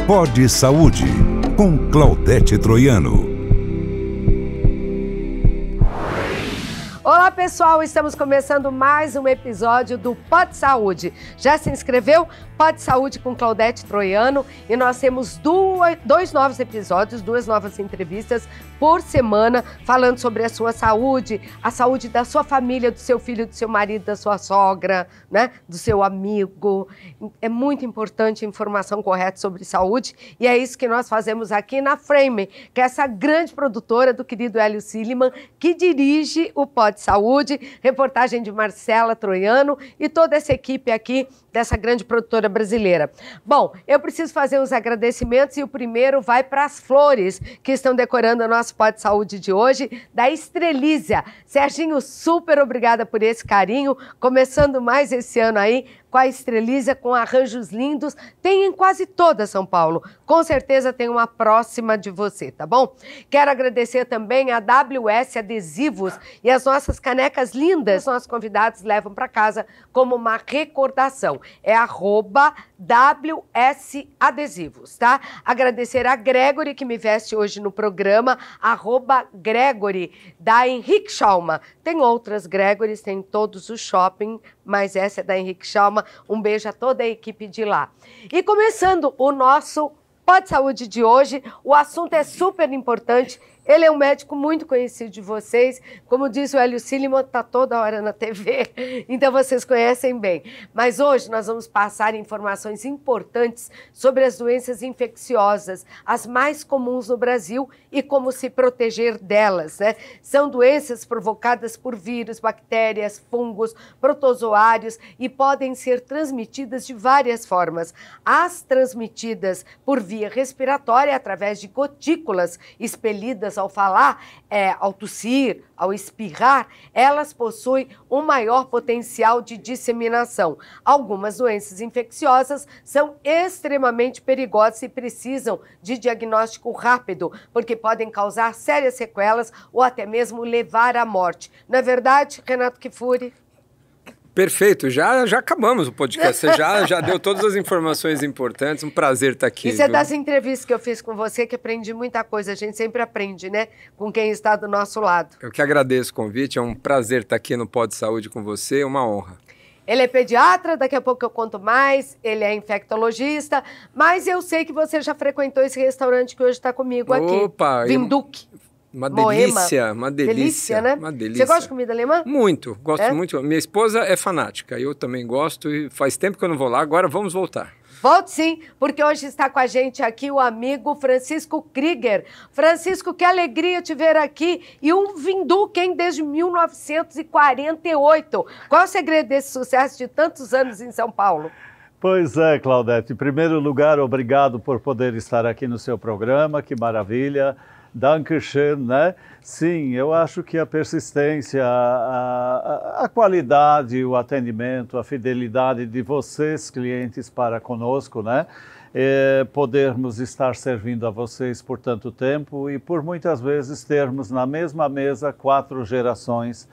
Pod Saúde, com Claudete Troiano. Olá pessoal, estamos começando mais um episódio do Pod Saúde. Já se inscreveu? Pod Saúde com Claudete Troiano, e nós temos dois novos episódios, duas novas entrevistas por semana, falando sobre a sua saúde, a saúde da sua família, do seu filho, do seu marido, da sua sogra, né? Do seu amigo. É muito importante a informação correta sobre saúde, e é isso que nós fazemos aqui na Frame, que é essa grande produtora do querido Hélio Silliman, que dirige o Pod Saúde, reportagem de Marcela Troiano e toda essa equipe aqui dessa grande produtora brasileira. Bom, eu preciso fazer os agradecimentos, e o primeiro vai para as flores que estão decorando o nosso Pod Saúde de hoje, da Estrelísia. Serginho, super obrigada por esse carinho, começando mais esse ano aí com a Estrelísia, com arranjos lindos. Tem em quase toda São Paulo. Com certeza tem uma próxima de você, tá bom? Quero agradecer também a WS Adesivos e as nossas canecas lindas. Nossos convidados levam para casa como uma recordação. É @WS Adesivos, tá? Agradecer a Gregory, que me veste hoje no programa, @Gregory, da Henrique Schalma. Tem outras Gregorys, tem em todos os shopping, mas essa é da Henrique Schalma. Um beijo a toda a equipe de lá. E começando o nosso Pod Saúde de hoje, o assunto é super importante. Ele é um médico muito conhecido de vocês. Como diz o Hélio Silliman, está toda hora na TV, então vocês conhecem bem. Mas hoje nós vamos passar informações importantes sobre as doenças infecciosas, as mais comuns no Brasil, e como se proteger delas, né? São doenças provocadas por vírus, bactérias, fungos, protozoários, e podem ser transmitidas de várias formas. As transmitidas por via respiratória, através de gotículas expelidas ao falar, ao tossir, ao espirrar, elas possuem um maior potencial de disseminação. Algumas doenças infecciosas são extremamente perigosas e precisam de diagnóstico rápido, porque podem causar sérias sequelas ou até mesmo levar à morte. Não é verdade, Renato Kifuri? Perfeito, já acabamos o podcast, você já deu todas as informações importantes, um prazer estar aqui. Isso é das entrevistas que eu fiz com você, que aprendi muita coisa, a gente sempre aprende, né, com quem está do nosso lado. Eu que agradeço o convite, é um prazer estar aqui no Pod Saúde com você, uma honra. Ele é pediatra, daqui a pouco eu conto mais, ele é infectologista, mas eu sei que você já frequentou esse restaurante que hoje está comigo aqui. Opa! Vinduque. Uma Moema. delícia, uma delícia. Delícia, né? Uma delícia. Você gosta de comida alemã? Muito, gosto muito. Minha esposa é fanática, eu também gosto, e faz tempo que eu não vou lá, agora vamos voltar. Volte sim, porque hoje está com a gente aqui o amigo Francisco Krieger. Francisco, que alegria te ver aqui. E um Vinduque, hein, desde 1948. Qual é o segredo desse sucesso de tantos anos em São Paulo? Pois é, Claudete. Em primeiro lugar, obrigado por poder estar aqui no seu programa, que maravilha. Dankeschön, né? Sim, eu acho que a persistência, a qualidade, o atendimento, a fidelidade de vocês, clientes, para conosco, né? Podermos estar servindo a vocês por tanto tempo e por muitas vezes termos na mesma mesa 4 gerações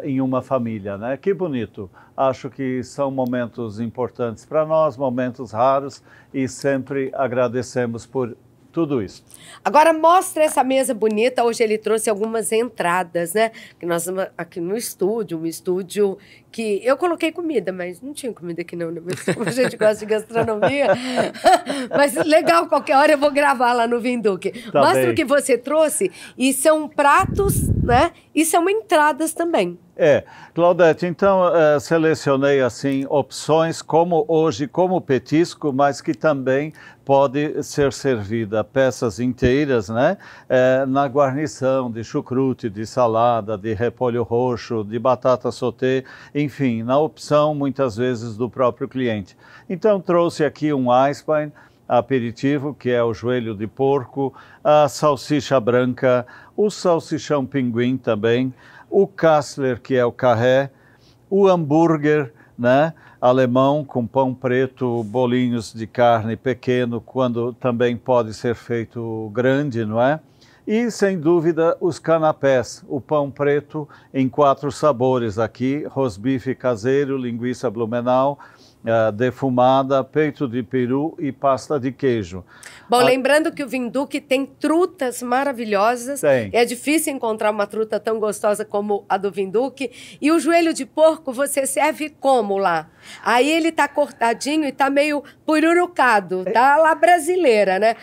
em uma família, né? Que bonito. Acho que são momentos importantes para nós, momentos raros, e sempre agradecemos por tudo isso. Agora mostra essa mesa bonita. Hoje ele trouxe algumas entradas, né? Que nós estamos aqui no estúdio, um estúdio que eu coloquei comida, mas não tinha comida aqui não, né? Mas como a gente gosta de gastronomia. Mas legal, qualquer hora eu vou gravar lá no Vinduque. Tá Mostra bem. o que você trouxe, e são pratos, né? E são entradas também. Claudete, então selecionei assim opções como hoje como petisco, mas que também pode ser servida peças inteiras, né? Na guarnição de chucrute, de salada, de repolho roxo, de batata sauté, enfim, na opção muitas vezes do próprio cliente. Então trouxe aqui um Eisbein aperitivo, que é o joelho de porco, a salsicha branca, o salsichão pinguim também, o Kassler, que é o carré, o hambúrguer, né, alemão com pão preto, bolinhos de carne pequeno, quando também pode ser feito grande, não é? E, sem dúvida, os canapés, o pão preto em 4 sabores aqui, rosbife caseiro, linguiça Blumenau, defumada, peito de peru e pasta de queijo. Bom, lembrando que o Vinduque tem trutas maravilhosas. Tem. É difícil encontrar uma truta tão gostosa como a do Vinduque. E o joelho de porco você serve como lá? Aí ele tá cortadinho e tá meio pururucado. Tá lá brasileira, né?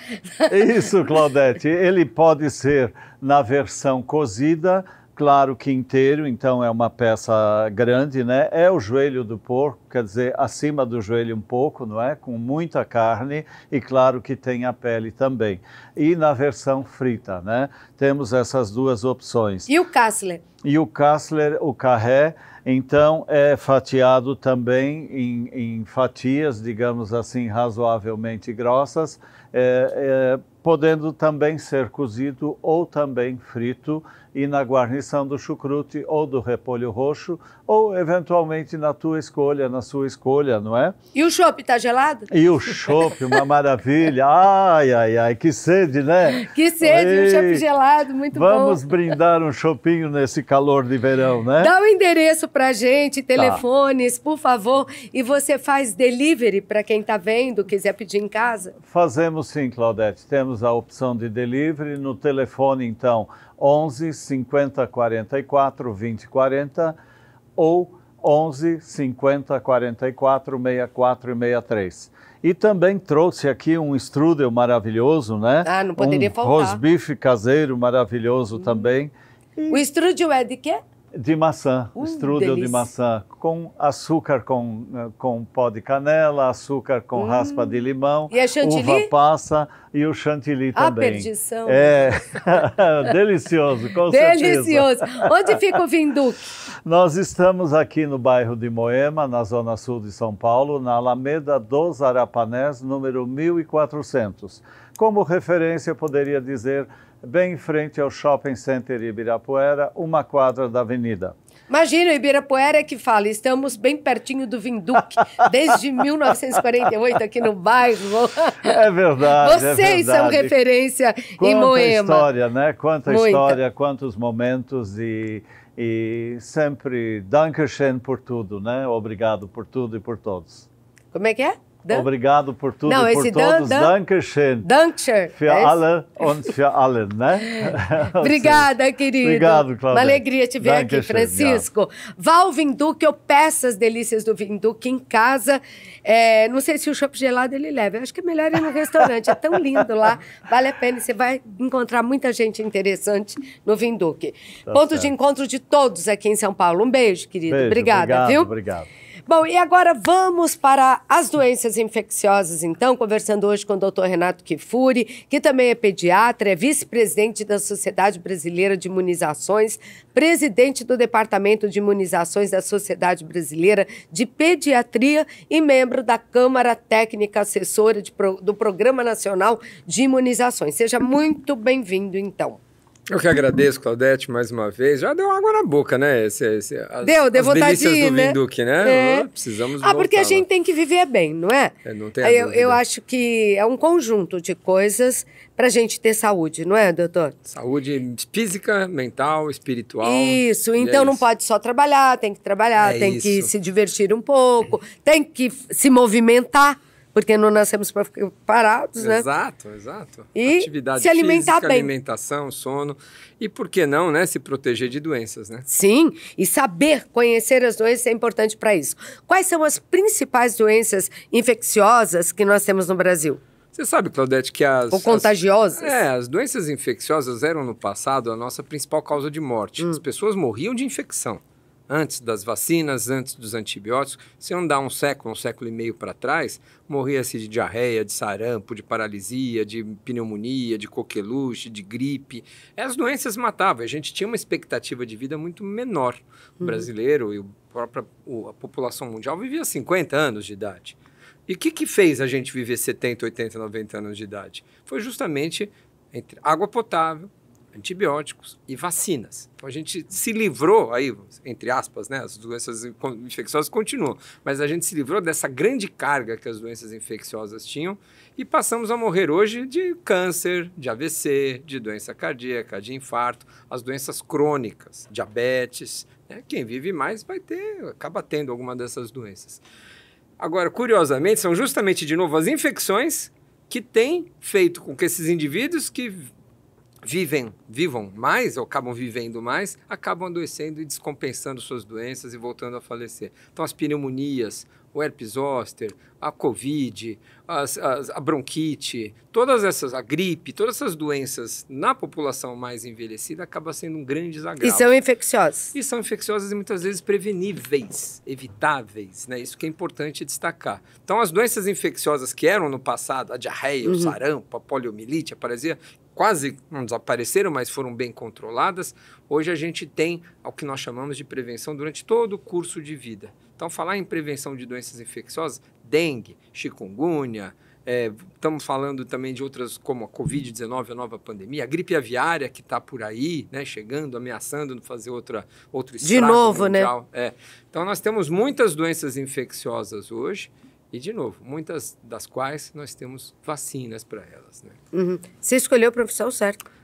Isso, Claudete. Ele pode ser na versão cozida, claro que inteiro, então é uma peça grande, né? É o joelho do porco, quer dizer, acima do joelho um pouco, não é? Com muita carne e claro que tem a pele também. E na versão frita, né? Temos essas duas opções. E o Kassler? E o Kassler, o carré, então é fatiado também em fatias, digamos assim, razoavelmente grossas, podendo também ser cozido ou também frito e na guarnição do chucrute ou do repolho roxo ou eventualmente na tua escolha, na sua escolha, não é? E o chopp tá gelado? E o chopp, uma maravilha. Ai, ai, ai, que sede, né? Que sede, um chopp gelado, muito bom. Vamos brindar um chopinho nesse calor de verão, né? Dá o endereço pra gente, telefones, por favor. E você faz delivery para quem tá vendo, quiser pedir em casa? Fazemos sim, Claudete. Temos a opção de delivery no telefone, então, 11 50 44 20 40 ou 11 50 44 64 e 63. E também trouxe aqui um strudel maravilhoso, né? Ah, não poderia faltar. Rosbife caseiro maravilhoso também. E o strudel é de quê? De maçã, strudel delícia. de maçã, com açúcar com pó de canela, açúcar com raspa de limão, e a chantilly? Uva passa e o chantilly também. A perdição. É, delicioso, com certeza. Delicioso. Onde fica o Vinduque? Nós estamos aqui no bairro de Moema, na zona sul de São Paulo, na Alameda dos Arapanés, número 1400. Como referência, eu poderia dizer, bem em frente ao Shopping Center Ibirapuera, uma quadra da avenida. Imagina, o Ibirapuera é que fala, estamos bem pertinho do Vinduque, desde 1948 aqui no bairro. É verdade, Vocês são referência em Moema. Quanta história, né? Quanta Muita. história, quantos momentos e sempre Dankeschön por tudo, né? Obrigado por tudo e por todos. Como é que é? Obrigado por tudo e por todos. Dankeschön. Dankeschön. Für alle und für allen, né? Obrigada, querido. Obrigado, Cláudia. Uma alegria te ver aqui, Dankeschön, Francisco. Vá ao Vinduque, eu peço as delícias do Vinduque em casa. Não sei se o chopp gelado ele leva. Eu acho que é melhor ir no restaurante. É tão lindo lá. Vale a pena. Você vai encontrar muita gente interessante no Vinduque. Ponto de encontro de todos aqui em São Paulo. Um beijo, querido. Beijo, obrigada, viu? Obrigado. Bom, e agora vamos para as doenças infecciosas, então, conversando hoje com o Dr. Renato Kifuri, que também é pediatra, é vice-presidente da Sociedade Brasileira de Imunizações, presidente do Departamento de Imunizações da Sociedade Brasileira de Pediatria e membro da Câmara Técnica Assessora do Programa Nacional de Imunizações. Seja muito bem-vindo, então. Eu que agradeço, Claudete, mais uma vez. Já deu água na boca, né? Deu vontade de ir, do Vinduque, né? Precisamos voltar. Porque a gente tem que viver bem, não é? Não tem a dúvida. Eu acho que é um conjunto de coisas para a gente ter saúde, não é, doutor? Saúde física, mental, espiritual. Isso, então não pode só trabalhar, tem que trabalhar, tem que se divertir um pouco, tem que se movimentar. Porque não nascemos para ficar parados, né? Exato. E atividade se alimentar física, bem. Alimentação, sono. E por que não, né? Se proteger de doenças, né? Sim, e saber conhecer as doenças é importante para isso. Quais são as principais doenças infecciosas que nós temos no Brasil? Você sabe, Claudete, que Ou contagiosas? As doenças infecciosas eram no passado a nossa principal causa de morte. As pessoas morriam de infecção. Antes das vacinas, antes dos antibióticos, se andar um século e meio para trás, morria-se de diarreia, de sarampo, de paralisia, de pneumonia, de coqueluche, de gripe. As doenças matavam. A gente tinha uma expectativa de vida muito menor. O brasileiro e a população mundial vivia 50 anos de idade. E o que fez a gente viver 70, 80, 90 anos de idade? Foi justamente entre água potável, antibióticos e vacinas. Então a gente se livrou, aí, entre aspas, né? As doenças infecciosas continuam, mas a gente se livrou dessa grande carga que as doenças infecciosas tinham e passamos a morrer hoje de câncer, de AVC, de doença cardíaca, de infarto, as doenças crônicas, diabetes, né? Quem vive mais acaba tendo alguma dessas doenças. Agora, curiosamente, são justamente, de novo, as infecções que têm feito com que esses indivíduos que vivam mais, ou acabam vivendo mais, acabam adoecendo e descompensando suas doenças e voltando a falecer. Então, as pneumonias, o herpes zoster, a Covid, a bronquite, todas essas, a gripe, todas essas doenças na população mais envelhecida acaba sendo um grande desagravo. E são infecciosas. E são infecciosas e muitas vezes preveníveis, evitáveis, né? Isso que é importante destacar. Então, as doenças infecciosas que eram no passado, a diarreia, o sarampo, a poliomielite, a paralisia, quase não desapareceram, mas foram bem controladas. Hoje a gente tem o que nós chamamos de prevenção durante todo o curso de vida. Então, falar em prevenção de doenças infecciosas, dengue, chikungunya, estamos falando também de outras como a Covid-19, a nova pandemia, a gripe aviária que está por aí, né, chegando, ameaçando fazer outro estrago de novo, mundial. Né? Então, nós temos muitas doenças infecciosas hoje e, de novo, muitas das quais nós temos vacinas para elas. Né? Você escolheu a profissão certa.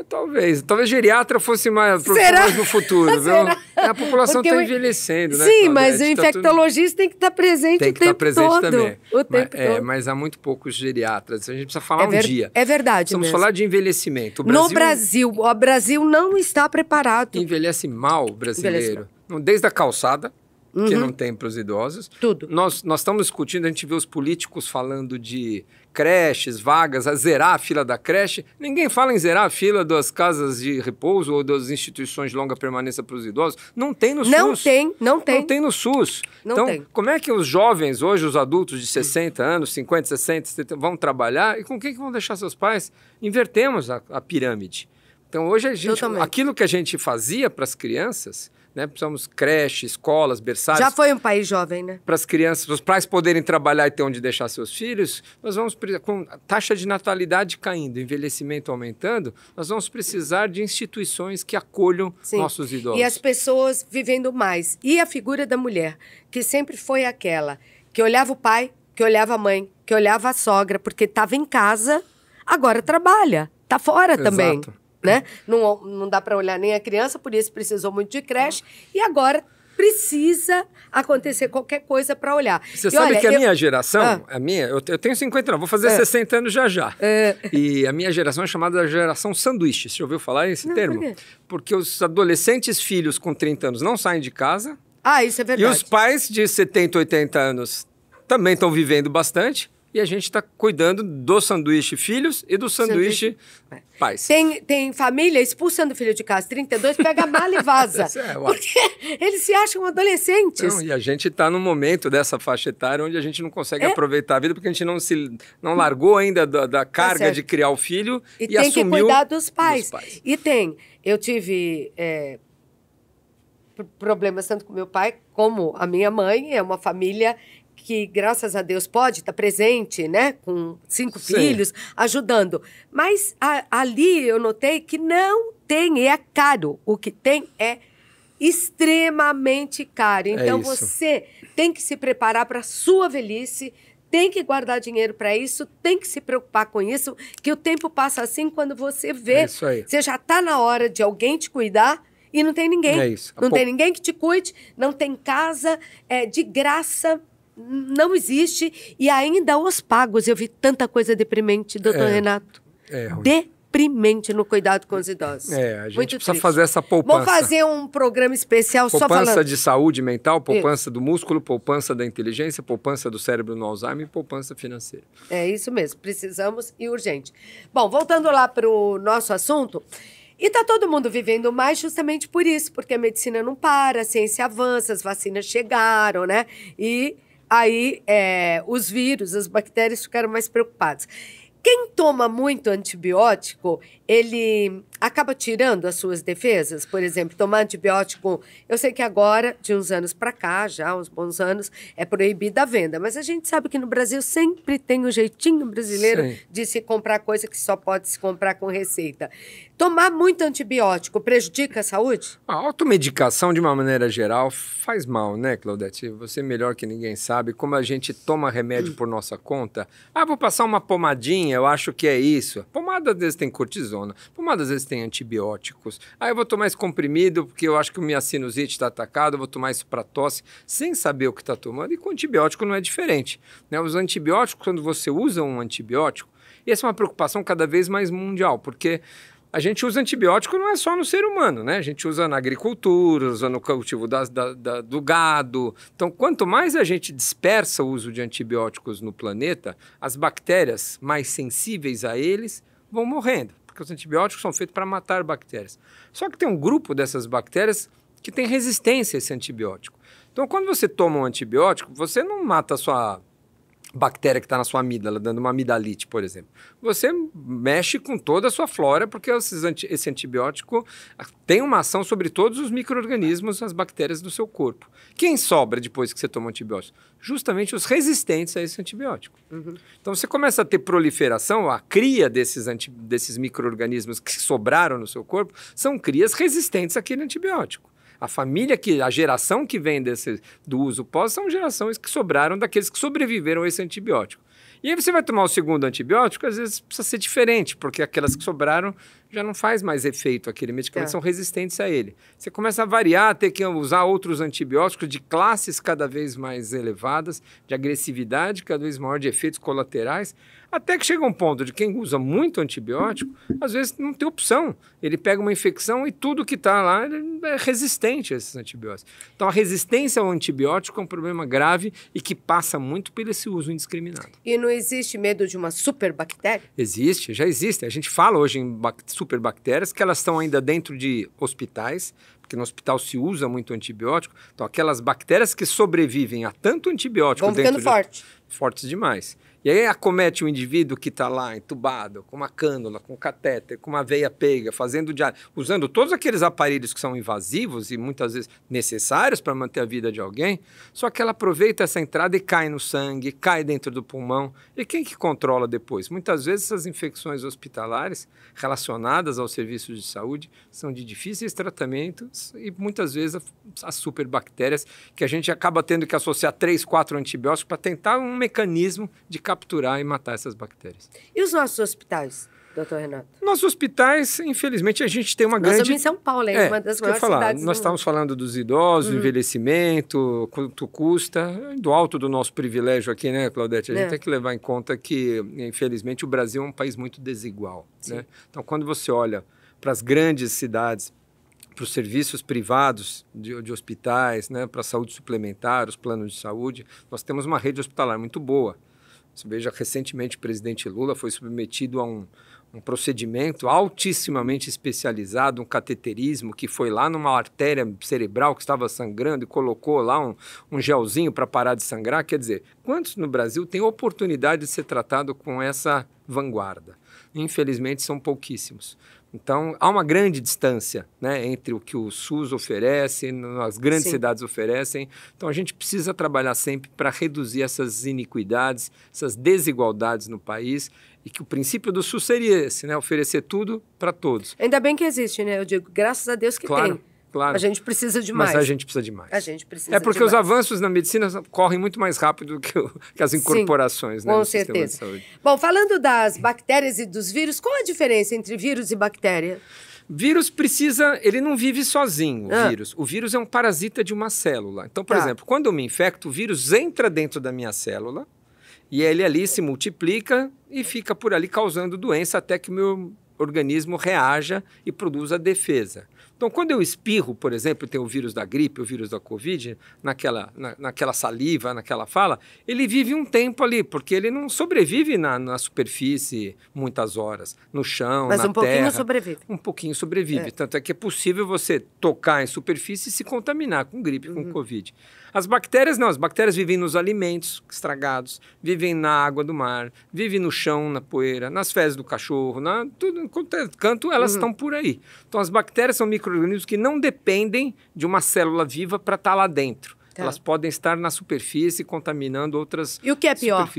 Talvez geriatra fosse mais no futuro, viu? A população está envelhecendo, né? Sim, mas o infectologista tem que estar presente o tempo todo. Também. O tempo todo. Mas há muito poucos geriatras. A gente precisa falar um dia. É verdade Vamos falar de envelhecimento. No Brasil, o Brasil não está preparado. Envelhece mal o brasileiro. Desde a calçada, que não tem para os idosos. Tudo. Nós estamos discutindo, a gente vê os políticos falando de creches, vagas, a zerar a fila da creche. Ninguém fala em zerar a fila das casas de repouso ou das instituições de longa permanência para os idosos. Não tem no SUS. Não tem. Não tem no SUS. Então, como é que os jovens hoje, os adultos de 60 anos, 50, 60, 70, vão trabalhar e com quem que vão deixar seus pais? Invertemos a pirâmide. Então, hoje, aquilo que a gente fazia para as crianças, né, precisamos creche, escolas, berçários. Já foi um país jovem, né? Para as crianças, para os pais poderem trabalhar e ter onde deixar seus filhos, nós vamos, com a taxa de natalidade caindo, envelhecimento aumentando, nós vamos precisar de instituições que acolham nossos idosos. E as pessoas vivendo mais. E a figura da mulher, que sempre foi aquela que olhava o pai, que olhava a mãe, que olhava a sogra, porque estava em casa, agora trabalha, está fora também. Exato. Né? Não dá para olhar nem a criança, por isso precisou muito de creche, e agora precisa acontecer qualquer coisa para olhar. Você sabe que a minha geração, eu tenho 50 anos, vou fazer 60 anos já. E a minha geração é chamada geração sanduíche. Você já ouviu falar esse termo? Por quê? Porque os adolescentes filhos com 30 anos não saem de casa. Isso é verdade. E os pais de 70, 80 anos também estão vivendo bastante. E a gente está cuidando do sanduíche filhos e do sanduíche pais. Tem família expulsando o filho de casa, 32, pega a mala e vaza. Porque eles se acham adolescentes. E a gente está num momento dessa faixa etária onde a gente não consegue aproveitar a vida, porque a gente não largou ainda da carga de criar o filho e tem assumiu que cuidar dos pais. Eu tive problemas tanto com meu pai como a minha mãe, é uma família que, graças a Deus, pode estar presente, né? Com 5 filhos, ajudando. Mas ali eu notei que não tem, é caro. O que tem é extremamente caro. Então, você tem que se preparar para a sua velhice, tem que guardar dinheiro para isso, tem que se preocupar com isso, que o tempo passa assim quando você vê. Você já está na hora de alguém te cuidar e não tem ninguém. Não tem ninguém que te cuide, não tem casa, de graça. Não existe. E ainda os pagos. Eu vi tanta coisa deprimente, doutor Renato. Deprimente no cuidado com os idosos. A gente precisa fazer essa poupança. Vamos fazer um programa especial só falando. Poupança de saúde mental, poupança do músculo, poupança da inteligência, poupança do cérebro no Alzheimer e poupança financeira. É isso mesmo. Precisamos e urgente. Bom, voltando lá para o nosso assunto. E está todo mundo vivendo mais justamente por isso, porque a medicina não para, a ciência avança, as vacinas chegaram, né? E aí, os vírus, as bactérias ficaram mais preocupados. Quem toma muito antibiótico, ele acaba tirando as suas defesas. Por exemplo, tomar antibiótico, eu sei que agora, de uns anos para cá, já uns bons anos, é proibida a venda. Mas a gente sabe que no Brasil sempre tem um jeitinho brasileiro de se comprar coisa que só pode se comprar com receita. Tomar muito antibiótico prejudica a saúde? A automedicação, de uma maneira geral, faz mal, né, Claudete? Você melhor que ninguém sabe como a gente toma remédio por nossa conta. Vou passar uma pomadinha, eu acho que é isso. Pomada, às vezes, tem cortisona. Pomada, às vezes, resistem a antibióticos. Eu vou tomar esse comprimido porque eu acho que minha sinusite está atacada, eu vou tomar isso para tosse, sem saber o que está tomando. E com antibiótico não é diferente, né? Os antibióticos, quando você usa um antibiótico, e essa é uma preocupação cada vez mais mundial, porque a gente usa antibiótico não é só no ser humano, né? A gente usa na agricultura, usa no cultivo do gado. Então, quanto mais a gente dispersa o uso de antibióticos no planeta, as bactérias mais sensíveis a eles vão morrendo, porque os antibióticos são feitos para matar bactérias. Só que tem um grupo dessas bactérias que tem resistência a esse antibiótico. Então, quando você toma um antibiótico, você não mata a sua bactéria que está na sua amígdala, dando uma amidalite, por exemplo. Você mexe com toda a sua flora, porque esse antibiótico tem uma ação sobre todos os micro-organismos, as bactérias do seu corpo. Quem sobra depois que você toma antibiótico? Justamente os resistentes a esse antibiótico. Então você começa a ter proliferação, a cria desses micro-organismos que sobraram no seu corpo, são crias resistentes àquele antibiótico. A geração que vem do uso pós são gerações que sobraram daqueles que sobreviveram a esse antibiótico. E aí você vai tomar o segundo antibiótico, às vezes precisa ser diferente, porque aquelas que sobraram já não faz mais efeito, aquele medicamento são resistentes a ele. Você começa a variar, ter que usar outros antibióticos de classes cada vez mais elevadas, de agressividade cada vez maior, de efeitos colaterais, até que chega um ponto de quem usa muito antibiótico, às vezes não tem opção. Ele pega uma infecção e tudo que está lá é resistente a esses antibióticos. Então a resistência ao antibiótico é um problema grave e que passa muito por esse uso indiscriminado. E não existe medo de uma superbactéria? Existe, já existe. A gente fala hoje em superbactérias que elas estão ainda dentro de hospitais, porque no hospital se usa muito antibiótico. Então aquelas bactérias que sobrevivem a tanto antibiótico vão ficando fortes demais. E aí acomete o indivíduo que está lá entubado, com uma cânula, com catéter, com uma veia peiga, fazendo diálise, usando todos aqueles aparelhos que são invasivos e muitas vezes necessários para manter a vida de alguém, só que ela aproveita essa entrada e cai no sangue, cai dentro do pulmão. E quem que controla depois? Muitas vezes essas infecções hospitalares relacionadas aos serviços de saúde são de difíceis tratamentos e muitas vezes as superbactérias que a gente acaba tendo que associar 3, 4 antibióticos para tentar um mecanismo de capturar e matar essas bactérias. E os nossos hospitais, doutor Renato? Nossos hospitais, infelizmente, a gente tem uma grande... Nós estamos em São Paulo, uma das maiores cidades. Nós estamos falando dos idosos, envelhecimento, quanto custa, do alto do nosso privilégio aqui, né, Claudete? A gente tem que levar em conta que, infelizmente, o Brasil é um país muito desigual, né? Então, quando você olha para as grandes cidades, para os serviços privados de hospitais, né, para a saúde suplementar, os planos de saúde, nós temos uma rede hospitalar muito boa. Você veja, recentemente o presidente Lula foi submetido a um procedimento altissimamente especializado, um cateterismo, que foi lá numa artéria cerebral que estava sangrando e colocou lá um gelzinho para parar de sangrar. Quer dizer, quantos no Brasil têm oportunidade de ser tratado com essa vanguarda? Infelizmente, são pouquíssimos. Então, há uma grande distância, né, entre o que o SUS oferece, as grandes cidades oferecem. Então, a gente precisa trabalhar sempre para reduzir essas iniquidades, essas desigualdades no país, e que o princípio do SUS seria esse, né, oferecer tudo para todos. Ainda bem que existe, né? Eu digo, graças a Deus que tem. Claro. A gente precisa de mais. Mas a gente precisa de mais. A gente precisa É porque os avanços na medicina correm muito mais rápido que as incorporações, né, com no certeza. sistema de saúde. Bom, falando das bactérias e dos vírus, qual a diferença entre vírus e bactéria? Vírus ele não vive sozinho, o vírus. O vírus é um parasita de uma célula. Então, por exemplo, quando eu me infecto, o vírus entra dentro da minha célula e ele ali se multiplica e fica por ali causando doença até que o meu organismo reaja e produza defesa. Então, quando eu espirro, por exemplo, tem o vírus da gripe, o vírus da Covid, naquela saliva, naquela fala, ele vive um tempo ali, porque ele não sobrevive na superfície muitas horas, no chão, na terra. Mas um pouquinho sobrevive. Um pouquinho sobrevive. Tanto é que é possível você tocar em superfície e se contaminar com gripe, com Covid. As bactérias não, as bactérias vivem nos alimentos estragados, vivem na água do mar, vivem no chão, na poeira, nas fezes do cachorro, tudo enquanto é canto, elas estão por aí. Então as bactérias são micro-organismos que não dependem de uma célula viva para estar lá dentro. Elas podem estar na superfície contaminando outras superfícies. E o que é pior?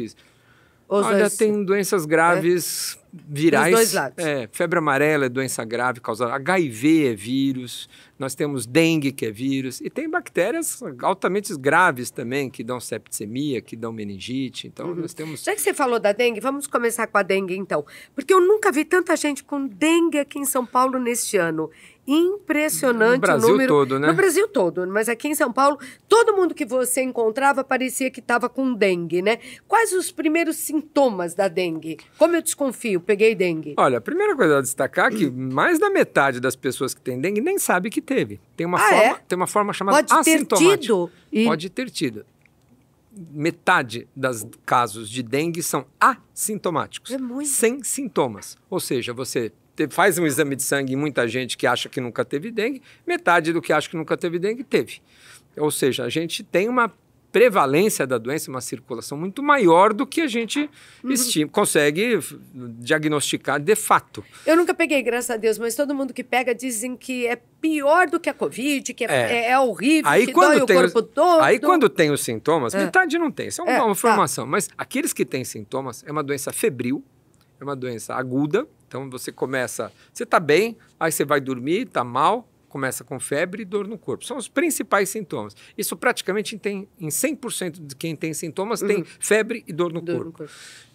Olha, tem doenças graves virais. Dos dois lados. Febre amarela é doença grave causada. HIV é vírus. Nós temos dengue, que é vírus. E tem bactérias altamente graves também, que dão septicemia, que dão meningite. Então, nós temos... Já que você falou da dengue, vamos começar com a dengue, então. Porque eu nunca vi tanta gente com dengue aqui em São Paulo neste ano. Impressionante no Brasil o número. Todo, né? No Brasil todo, mas aqui em São Paulo, todo mundo que você encontrava parecia que estava com dengue, né? Quais os primeiros sintomas da dengue? Como eu desconfio, peguei dengue. Olha, a primeira coisa a destacar é que mais da metade das pessoas que têm dengue nem sabe que teve. Tem uma forma chamada assintomática. Pode ter tido? Pode ter tido. Metade dos casos de dengue são assintomáticos. É muito. Sem sintomas. Ou seja, você faz um exame de sangue em muita gente que acha que nunca teve dengue, metade do que acha que nunca teve dengue teve. Ou seja, a gente tem uma prevalência da doença, uma circulação muito maior do que a gente consegue diagnosticar de fato. Eu nunca peguei, graças a Deus, mas todo mundo que pega dizem que é pior do que a Covid, que é horrível, aí, que dói o corpo todo. Aí quando tem os sintomas, metade não tem, isso é uma formação. Mas aqueles que têm sintomas, é uma doença febril, é uma doença aguda. Então você está bem, aí você vai dormir, está mal, começa com febre e dor no corpo. São os principais sintomas. Isso praticamente em 100% de quem tem sintomas tem febre e dor no corpo.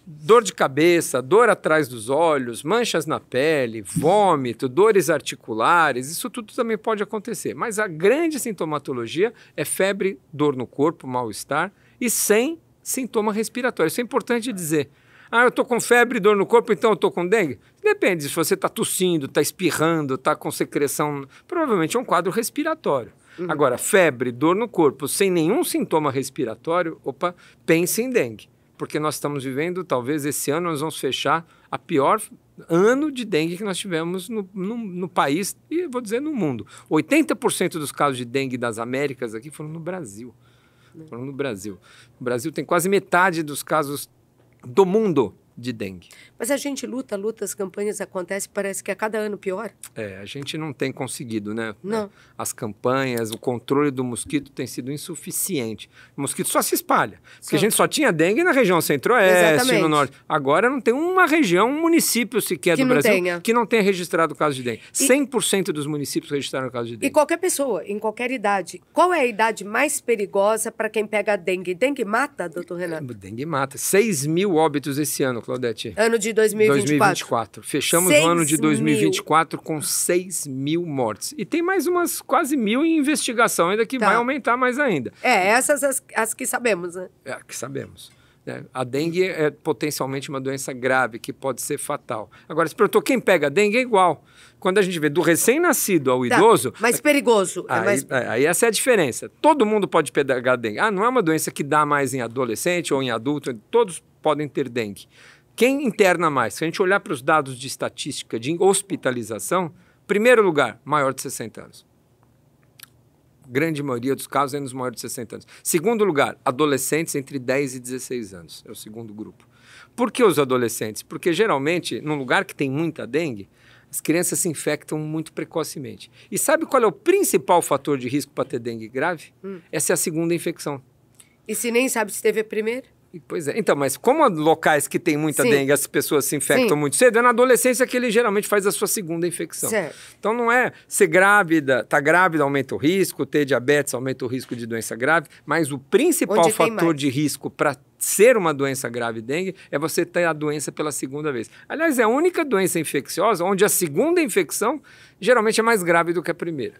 Dor de cabeça, dor atrás dos olhos, manchas na pele, vômito, dores articulares, isso tudo também pode acontecer. Mas a grande sintomatologia é febre, dor no corpo, mal-estar e sem sintoma respiratório. Isso é importante dizer. Eu estou com febre e dor no corpo, então eu estou com dengue? Depende, se você está tossindo, está espirrando, está com secreção, provavelmente é um quadro respiratório. Agora, febre, dor no corpo, sem nenhum sintoma respiratório, pense em dengue. Porque nós estamos vivendo, talvez esse ano nós vamos fechar a pior ano de dengue que nós tivemos no país e, vou dizer, no mundo. 80% dos casos de dengue das Américas aqui foram no Brasil. Foram no Brasil. O Brasil tem quase metade dos casos do mundo de dengue. Mas a gente luta, as campanhas acontecem, parece que a cada ano pior. A gente não tem conseguido, né? Não. As campanhas, o controle do mosquito tem sido insuficiente. O mosquito só se espalha. Porque a gente só tinha dengue na região centro-oeste, no norte. Agora não tem uma região, um município sequer do Brasil que não tenha registrado o caso de dengue. 100% dos municípios registraram o caso de dengue. E qualquer pessoa, em qualquer idade. Qual é a idade mais perigosa para quem pega a dengue? Dengue mata, doutor Renato? Dengue mata. 6 mil óbitos esse ano, Claudete. Ano de 2024. Fechamos o ano de 2024 com 6 mil mortes. E tem mais umas quase 1.000 em investigação, ainda que vai aumentar mais ainda. Essas as que sabemos, né? Que sabemos. A dengue é potencialmente uma doença grave, que pode ser fatal. Agora, se perguntou quem pega a dengue, é igual. Quando a gente vê do recém-nascido ao idoso... Mais perigoso. Aí essa é a diferença. Todo mundo pode pegar dengue. Não é uma doença que dá mais em adolescente ou em adulto, todos podem ter dengue. Quem interna mais? Se a gente olhar para os dados de estatística de hospitalização, primeiro lugar, maior de 60 anos. Grande maioria dos casos é nos maiores de 60 anos. Segundo lugar, adolescentes entre 10 e 16 anos. É o segundo grupo. Por que os adolescentes? Porque geralmente, num lugar que tem muita dengue, as crianças se infectam muito precocemente. E sabe qual é o principal fator de risco para ter dengue grave? Essa é a segunda infecção. E se nem sabe se teve a primeira? Pois é. Então, mas como locais que tem muita dengue, as pessoas se infectam muito cedo, é na adolescência que ele geralmente faz a sua segunda infecção. Certo. Então, não é ser grávida, tá grávida aumenta o risco, ter diabetes aumenta o risco de doença grave, mas o principal fator de risco para ser uma doença grave dengue é você ter a doença pela segunda vez. Aliás, é a única doença infecciosa onde a segunda infecção geralmente é mais grave do que a primeira.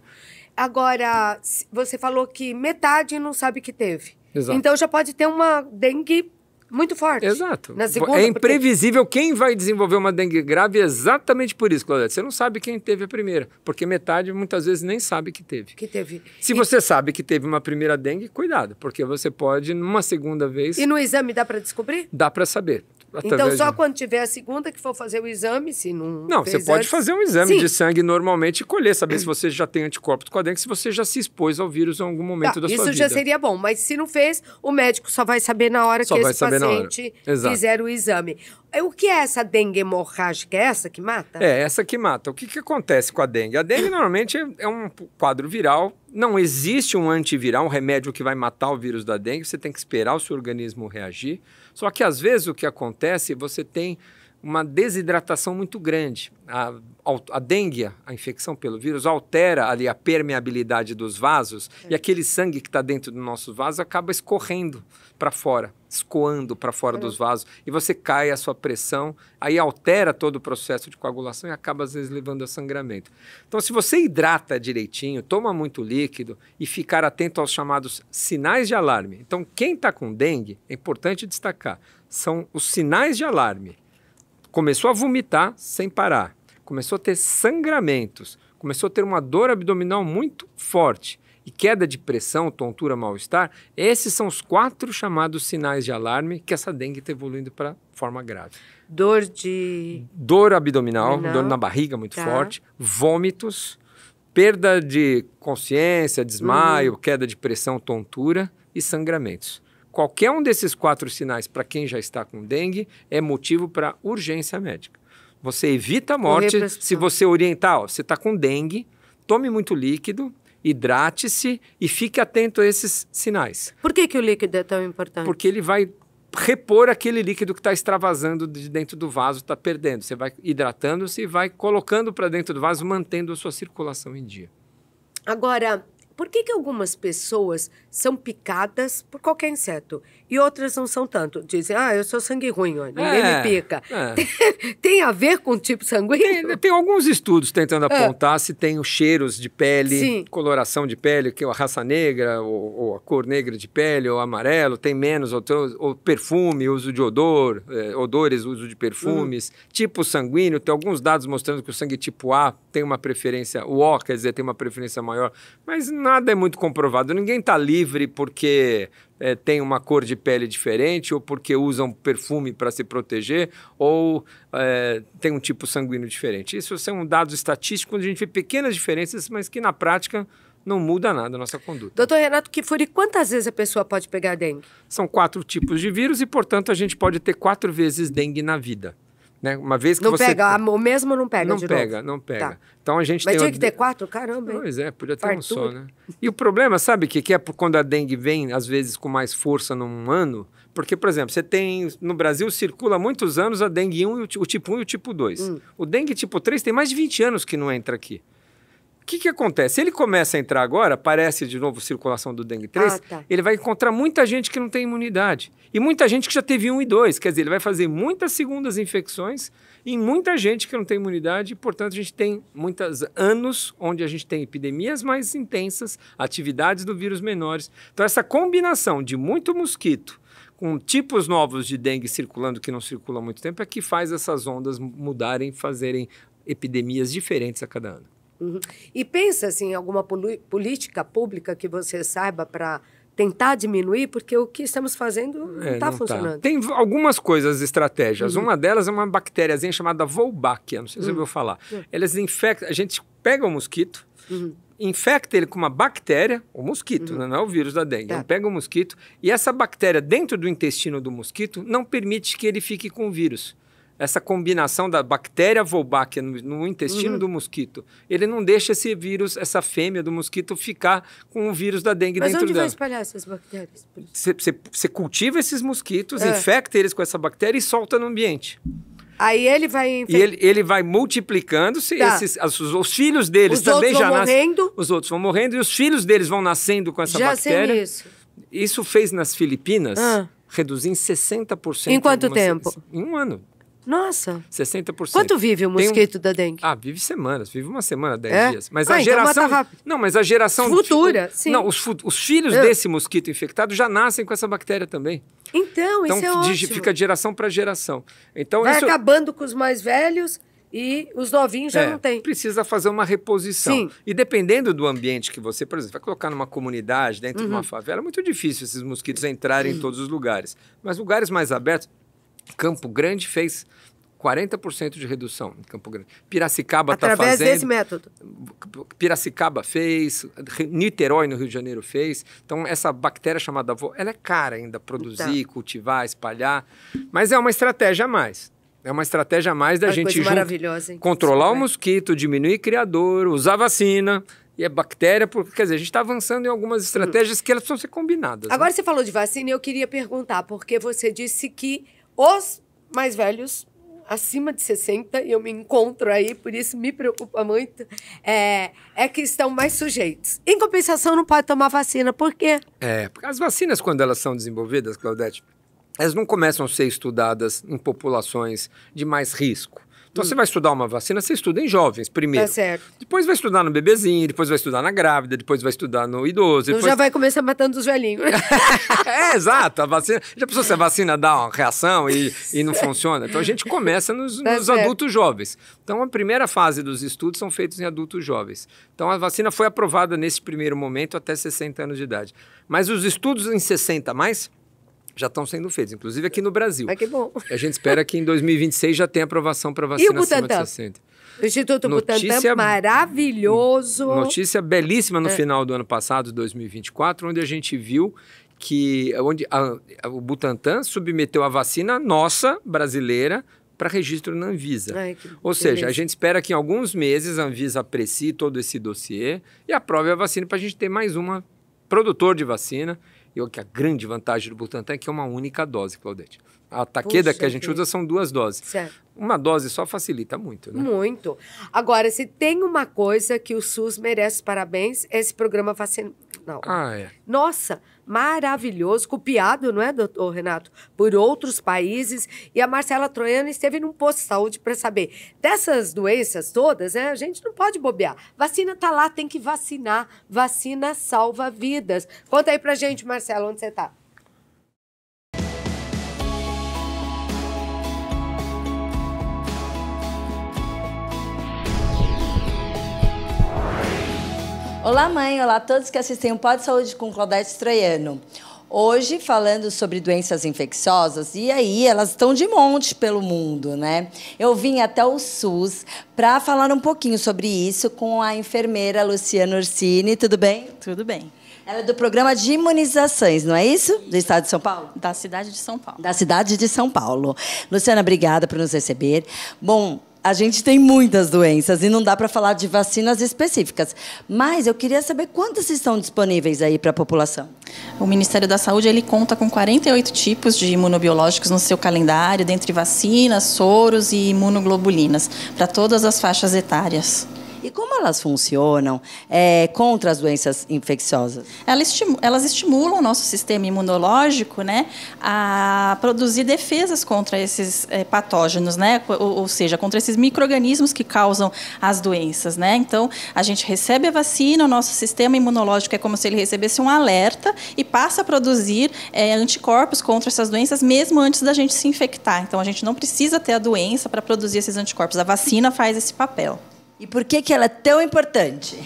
Agora, você falou que metade não sabe que teve. Exato. Então já pode ter uma dengue muito forte. Exato. Na segunda, é imprevisível quem vai desenvolver uma dengue grave exatamente por isso, Claudete. Você não sabe quem teve a primeira, porque metade muitas vezes nem sabe que teve. Se você sabe que teve uma primeira dengue, cuidado, porque você pode, numa segunda vez... E no exame dá para descobrir? Dá para saber. Então, só quando tiver a segunda que for fazer o exame, se não... Não, você pode fazer um exame de sangue normalmente e colher, saber se você já tem anticorpos com a dengue, se você já se expôs ao vírus em algum momento da sua vida. Isso já seria bom, mas se não fez, o médico só vai saber na hora que esse paciente fizer o exame. O que é essa dengue hemorrágica? É essa que mata? É, essa que mata. O que acontece com a dengue? A dengue normalmente é um quadro viral, não existe um antiviral, um remédio que vai matar o vírus da dengue, você tem que esperar o seu organismo reagir. Só que às vezes o que acontece, você tem uma desidratação muito grande. A dengue, a infecção pelo vírus, altera ali a permeabilidade dos vasos e aquele sangue que está dentro do nosso vaso acaba escorrendo para fora, escoando para fora dos vasos. E você cai a sua pressão, aí altera todo o processo de coagulação e acaba, às vezes, levando a sangramento. Então, se você hidrata direitinho, toma muito líquido e ficar atento aos chamados sinais de alarme. Então, quem está com dengue, é importante destacar, são os sinais de alarme. Começou a vomitar sem parar, começou a ter sangramentos, começou a ter uma dor abdominal muito forte e queda de pressão, tontura, mal-estar. Esses são os 4 chamados sinais de alarme que essa dengue está evoluindo para forma grave. Dor abdominal, dor na barriga muito forte, vômitos, perda de consciência, desmaio, queda de pressão, tontura e sangramentos. Qualquer um desses 4 sinais, para quem já está com dengue, é motivo para urgência médica. Você evita a morte se você orientar, você está com dengue, tome muito líquido, hidrate-se e fique atento a esses sinais. Por que o líquido é tão importante? Porque ele vai repor aquele líquido que está extravasando de dentro do vaso, está perdendo. Você vai hidratando-se e vai colocando para dentro do vaso, mantendo a sua circulação em dia. Agora, por que algumas pessoas são picadas por qualquer inseto e outras não são tanto? Dizem, eu sou sangue ruim, ó, ninguém me pica. Tem a ver com o tipo sanguíneo? Tem alguns estudos tentando apontar se tem os cheiros de pele, coloração de pele, que é a raça negra, ou a cor negra de pele, ou amarelo, tem menos, ou perfume, uso de odores, uso de perfumes, tipo sanguíneo, tem alguns dados mostrando que o sangue tipo A tem uma preferência, o O, quer dizer, tem uma preferência maior, mas nada é muito comprovado. Ninguém está livre porque tem uma cor de pele diferente ou porque usam perfume para se proteger ou tem um tipo sanguíneo diferente. Isso são dados estatísticos onde a gente vê pequenas diferenças, mas que na prática não muda nada a nossa conduta. Doutor Renato Kifuri, quantas vezes a pessoa pode pegar dengue? São 4 tipos de vírus e, portanto, a gente pode ter 4 vezes dengue na vida. Né? Uma vez que não você... pega, o mesmo não pega não de pega, novo. Não pega. Tá. Então a gente Mas tinha que ter 4? Caramba, hein? Pois é, podia ter um só, né? E o problema, sabe o que é quando a dengue vem, às vezes, com mais força num ano? Porque, por exemplo, você tem... No Brasil circula há muitos anos a dengue 1, o tipo 1 e o tipo 2. O dengue tipo 3 tem mais de 20 anos que não entra aqui. O que acontece? Ele começa a entrar agora, aparece de novo circulação do dengue 3, ele vai encontrar muita gente que não tem imunidade. E muita gente que já teve 1 e 2. Quer dizer, ele vai fazer muitas segundas infecções em muita gente que não tem imunidade. E, portanto, a gente tem muitos anos onde a gente tem epidemias mais intensas, atividades do vírus menores. Então, essa combinação de muito mosquito com tipos novos de dengue circulando que não circulam há muito tempo é que faz essas ondas mudarem, fazerem epidemias diferentes a cada ano. E pensa assim, em alguma política pública que você saiba para tentar diminuir, porque o que estamos fazendo não está funcionando. Tem algumas coisas, estratégias. Uma delas é uma bactériazinha chamada Wolbachia, não sei se você ouviu falar. Elas infectam, a gente pega o mosquito, infecta ele com uma bactéria, o mosquito, não é o vírus da dengue. Pega o mosquito e essa bactéria dentro do intestino do mosquito não permite que ele fique com o vírus. Essa combinação da bactéria Wolbachia no intestino do mosquito, ele não deixa esse vírus, essa fêmea do mosquito, ficar com o vírus da dengue dentro dela. Mas onde vai espalhar essas bactérias? Você cultiva esses mosquitos, infecta eles com essa bactéria e solta no ambiente. Aí ele vai... E ele vai multiplicando-se, os filhos deles também já nascem. Os outros vão morrendo e os filhos deles vão nascendo com essa bactéria. Isso fez nas Filipinas reduzir em 60%. Em quanto tempo? Em 1 ano. Nossa. 60%. Quanto vive o mosquito da dengue? Vive semanas, vive 1 semana, 10 dias. Mas a geração... Então não, mas a geração... Futura, sim. Não, os filhos desse mosquito infectado já nascem com essa bactéria também. Então isso é ótimo. Fica de geração para geração. Então, vai acabando com os mais velhos e os novinhos já não tem. Precisa fazer uma reposição. Sim. E dependendo do ambiente que você, por exemplo, vai colocar numa comunidade, dentro de uma favela, é muito difícil esses mosquitos entrarem em todos os lugares. Mas lugares mais abertos, Campo Grande fez 40% de redução em Campo Grande. Piracicaba está fazendo... Através desse método. Piracicaba fez, Niterói, no Rio de Janeiro, fez. Então, essa bactéria chamada... Ela é cara ainda, produzir, cultivar, espalhar. Mas é uma estratégia a mais. É uma estratégia a mais da gente controlar o mosquito, diminuir criador, usar vacina... E a bactéria, quer dizer, a gente está avançando em algumas estratégias que elas precisam ser combinadas. Agora, você falou de vacina e eu queria perguntar, porque você disse que os mais velhos acima de 60, e eu me encontro aí, por isso me preocupa muito, é que estão mais sujeitos. Em compensação, não pode tomar vacina. Por quê? Porque as vacinas, quando elas são desenvolvidas, Claudete, elas não começam a ser estudadas em populações de mais risco. Então, você vai estudar uma vacina, você estuda em jovens primeiro. Tá certo. Depois vai estudar no bebezinho, depois vai estudar na grávida, depois vai estudar no idoso. Então Depois... já vai começar matando os velhinhos. Exato. A vacina... Já pensou se a vacina dá uma reação e não funciona? Então, a gente começa nos adultos jovens. Então, a primeira fase dos estudos são feitos em adultos jovens. Então, a vacina foi aprovada nesse primeiro momento até 60 anos de idade. Mas os estudos em 60 a mais... já estão sendo feitos, inclusive aqui no Brasil. Mas que bom. A gente espera que em 2026 já tenha aprovação para vacina acima de 60. O Instituto Butantan, maravilhoso. Notícia belíssima no final do ano passado, 2024, onde a gente viu que o Butantan submeteu a vacina nossa, brasileira, para registro na Anvisa. Ou seja, a gente espera que em alguns meses a Anvisa aprecie todo esse dossiê e aprove a vacina para a gente ter mais uma produtor de vacina. Que a grande vantagem do Butantan é que é uma única dose, Claudete. A Takeda que a gente usa são 2 doses. Certo. Uma dose só facilita muito, né? Muito. Agora, se tem uma coisa que o SUS merece parabéns, é esse programa vacinal. Nossa, maravilhoso, copiado, não é, doutor Renato? Por outros países. E a Marcela Troiano esteve num posto de saúde para saber. Dessas doenças todas, né, a gente não pode bobear. Vacina tá lá, tem que vacinar. Vacina salva vidas. Conta aí pra gente, Marcela, onde você tá? Olá, mãe. Olá a todos que assistem o Pod Saúde com Claudete Troiano. Hoje, falando sobre doenças infecciosas, e aí elas estão de monte pelo mundo, né? Eu vim até o SUS para falar um pouquinho sobre isso com a enfermeira Luciana Ursini. Tudo bem? Tudo bem. Ela é do programa de imunizações, não é isso? Do estado de São Paulo? Da cidade de São Paulo. Da cidade de São Paulo. Luciana, obrigada por nos receber. Bom, a gente tem muitas doenças e não dá para falar de vacinas específicas. Mas eu queria saber quantas estão disponíveis aí para a população. O Ministério da Saúde ele conta com 48 tipos de imunobiológicos no seu calendário, dentre vacinas, soros e imunoglobulinas, para todas as faixas etárias. E como elas funcionam contra as doenças infecciosas? Elas estimulam o nosso sistema imunológico, né, a produzir defesas contra esses patógenos, né, ou seja, contra esses micro-organismos que causam as doenças, né? Então, a gente recebe a vacina, o nosso sistema imunológico é como se ele recebesse um alerta e passa a produzir anticorpos contra essas doenças mesmo antes da gente se infectar. Então, a gente não precisa ter a doença para produzir esses anticorpos. A vacina faz esse papel. E por que ela é tão importante?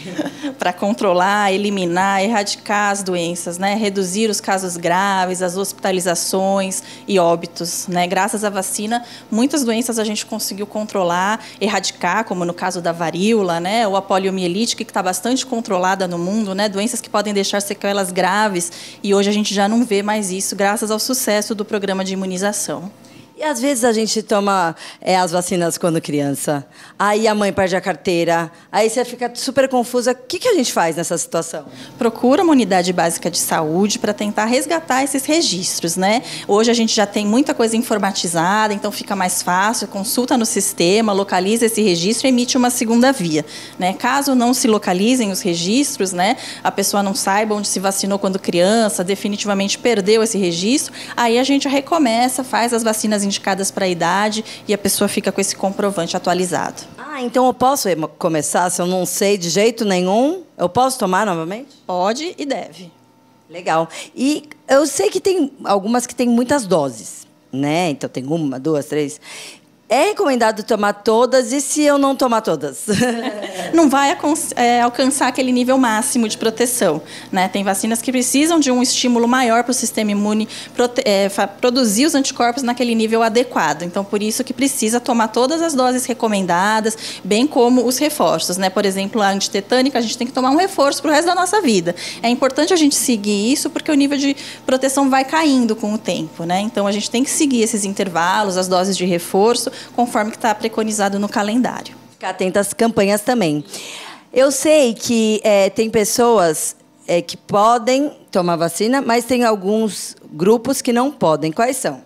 Para controlar, eliminar, erradicar as doenças, né? Reduzir os casos graves, as hospitalizações e óbitos, né? Graças à vacina, muitas doenças a gente conseguiu controlar, erradicar, como no caso da varíola, né? Ou a poliomielite, que está bastante controlada no mundo, né? Doenças que podem deixar sequelas graves. E hoje a gente já não vê mais isso, graças ao sucesso do programa de imunização. E às vezes a gente toma as vacinas quando criança, aí a mãe perde a carteira, aí você fica super confusa. O que a gente faz nessa situação? Procura uma unidade básica de saúde para tentar resgatar esses registros, né? Hoje a gente já tem muita coisa informatizada, então fica mais fácil, consulta no sistema, localiza esse registro e emite uma segunda via, né? Caso não se localizem os registros, né, a pessoa não saiba onde se vacinou quando criança, definitivamente perdeu esse registro, aí a gente recomeça, faz as vacinas indicadas para a idade e a pessoa fica com esse comprovante atualizado. Ah, então eu posso começar, se eu não sei de jeito nenhum, eu posso tomar novamente? Pode e deve. Legal. E eu sei que tem algumas que têm muitas doses, né? Então tem 1, 2, 3... É recomendado tomar todas, e se eu não tomar todas? Não vai alcançar aquele nível máximo de proteção, né? Tem vacinas que precisam de um estímulo maior para o sistema imune produzir os anticorpos naquele nível adequado. Então, por isso que precisa tomar todas as doses recomendadas, bem como os reforços, né? Por exemplo, a antitetânica, a gente tem que tomar um reforço para o resto da nossa vida. É importante a gente seguir isso, porque o nível de proteção vai caindo com o tempo, né? Então, a gente tem que seguir esses intervalos, as doses de reforço, conforme que está preconizado no calendário. Ficar atenta às campanhas também. Eu sei que tem pessoas que podem tomar vacina, mas tem alguns grupos que não podem. Quais são?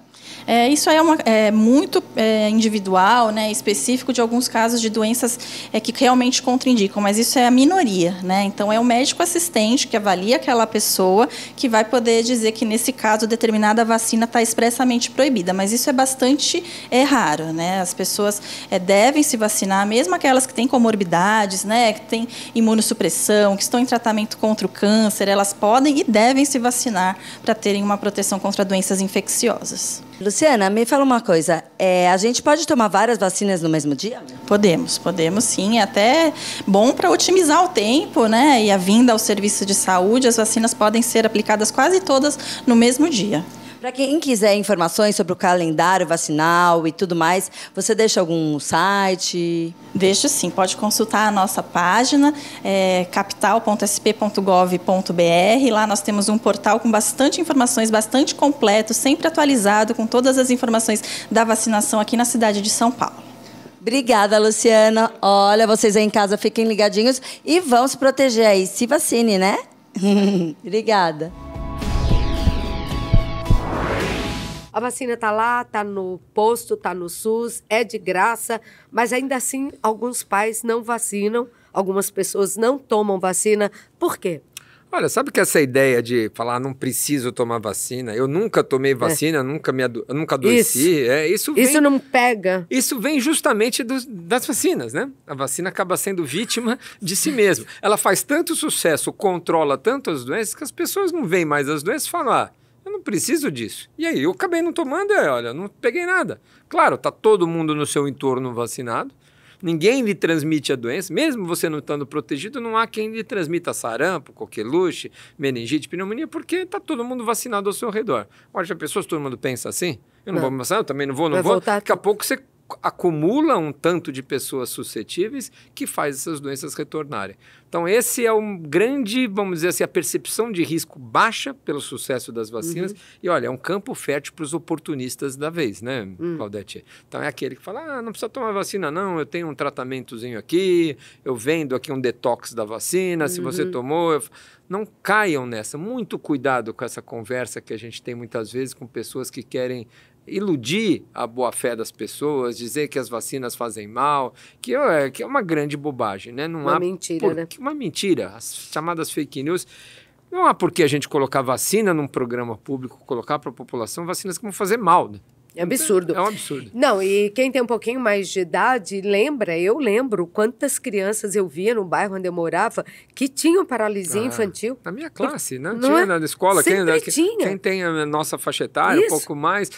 Isso aí é muito individual, né, específico de alguns casos de doenças que realmente contraindicam, mas isso é a minoria, né? Então, é o médico assistente que avalia aquela pessoa que vai poder dizer que, nesse caso, determinada vacina está expressamente proibida, mas isso é bastante raro, né? As pessoas devem se vacinar, mesmo aquelas que têm comorbidades, né, que têm imunossupressão, que estão em tratamento contra o câncer, elas podem e devem se vacinar para terem uma proteção contra doenças infecciosas. Luciana, me fala uma coisa, a gente pode tomar várias vacinas no mesmo dia? Podemos sim, é até bom para otimizar o tempo, né, e a vinda ao serviço de saúde. As vacinas podem ser aplicadas quase todas no mesmo dia. Para quem quiser informações sobre o calendário vacinal e tudo mais, você deixa algum site? Deixo sim, pode consultar a nossa página, capital.sp.gov.br. Lá nós temos um portal com bastante informações, bastante completo, sempre atualizado, com todas as informações da vacinação aqui na cidade de São Paulo. Obrigada, Luciana. Olha, vocês aí em casa fiquem ligadinhos e vão se proteger aí. Se vacine, né? Obrigada. A vacina está lá, está no posto, está no SUS, é de graça, mas ainda assim alguns pais não vacinam, algumas pessoas não tomam vacina. Por quê? Olha, sabe que essa ideia de falar não preciso tomar vacina, eu nunca tomei vacina, eu nunca adoeci, isso não pega. Isso vem justamente das vacinas, né? A vacina acaba sendo vítima de si mesma. Ela faz tanto sucesso, controla tanto as doenças, que as pessoas não veem mais as doenças e falam, eu não preciso disso. E aí, eu acabei não tomando, olha, não peguei nada. Claro, está todo mundo no seu entorno vacinado, ninguém lhe transmite a doença, mesmo você não estando protegido, não há quem lhe transmita sarampo, coqueluche, meningite, pneumonia, porque está todo mundo vacinado ao seu redor. Olha, já pensou se todo mundo pensa assim? Eu não vou me vacinar, eu também não vou. Daqui a pouco você acumula um tanto de pessoas suscetíveis que faz essas doenças retornarem. Então, esse é um grande, vamos dizer assim, a percepção de risco baixa pelo sucesso das vacinas. E, olha, é um campo fértil para os oportunistas da vez, né, Claudete? Então, é aquele que fala, não precisa tomar vacina, não, eu tenho um tratamentozinho aqui, eu vendo aqui um detox da vacina, se você tomou... Não caiam nessa. Muito cuidado com essa conversa que a gente tem muitas vezes com pessoas que querem iludir a boa-fé das pessoas, dizer que as vacinas fazem mal, que é uma grande bobagem, né? Mentira, né? Uma mentira, as chamadas fake news. Não há por que a gente colocar vacina num programa público, colocar para a população vacinas que vão fazer mal, né? É absurdo. É um absurdo. Não, e quem tem um pouquinho mais de idade eu lembro quantas crianças eu via no bairro onde eu morava que tinham paralisia infantil. Na minha classe, né? Não tinha é? na escola. Quem tem a nossa faixa etária, um pouco mais,